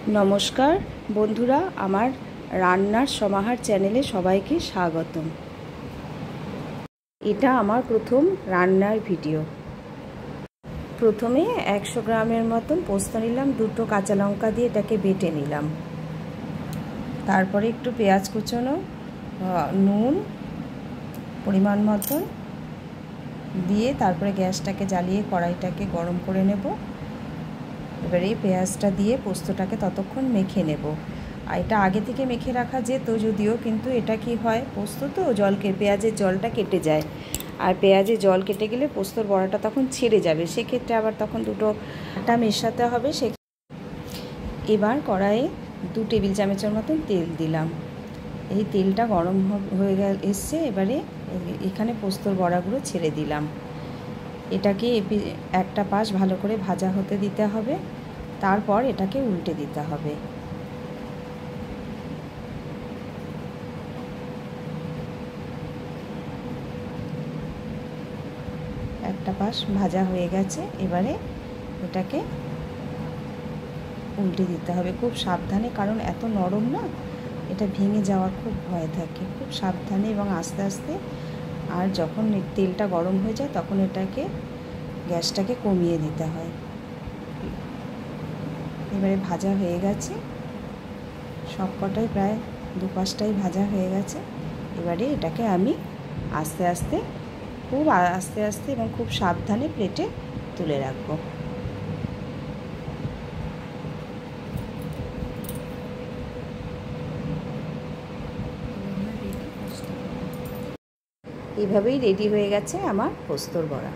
नमस्कार बंधुरा आमार रान्नार समाहार चैनेले सबाइके स्वागतम। एटा आमार प्रथम रान्नार भिडियो। प्रथमे 100 ग्रामेर मतन पोस्त निलाम, दुटो काँचा लंका दिए एटाके बेटे निलाम, तारपरे एकटु पेঁয়াজ कुचोनो, नुन परिमाण मतन दिए तारपरे ग्यासटाके जालिए कड़ाईटाके गरम करे नेब। এবারে পেঁয়াজটা দিয়ে পোস্তটাকে ততক্ষণ মেখে নেব। আর এটা আগে থেকে মেখে রাখা যেত যদিও, কিন্তু এটা কি হয়, পোস্ত তো জলকে পেঁয়াজের জলটা কেটে যায়, আর পেঁয়াজের জল কেটে গেলে পোস্তর বড়াটা তখন ছেড়ে যাবে, সেক্ষেত্রে আবার তখন দুটো আটা মেশাতে হবে। এবার কড়াইয়ে 2 টেবিল চামচের মতন তেল দিলাম। এই তেলটা গরম হয়ে এসছে। এবারে এখানে পোস্তর বড়াগুলো ছেড়ে দিলাম। এটাকে একটা পাশ ভালো করে ভাজা হতে দিতে হবে, তারপর এটাকে উল্টে দিতে হবে। একটা পাশ ভাজা হয়ে গেছে, এবারে এটাকে উল্টে দিতে হবে খুব সাবধানে, কারণ এত নরম না, এটা ভেঙে যাওয়ার খুব ভয় থাকে। খুব সাবধানে এবং আস্তে আস্তে, আর যখন তেলটা গরম হয়ে যায় তখন এটাকে গ্যাসটাকে কমিয়ে দিতে হয়। এবারে ভাজা হয়ে গেছে, সবকটাই প্রায় দুপাশটাই ভাজা হয়ে গেছে। এবারে এটাকে আমি আস্তে আস্তে, খুব আস্তে আস্তে এবং খুব সাবধানে প্লেটে তুলে রাখব। এইভাবেই রেডি হয়ে গেছে আমার পোস্তর বড়া।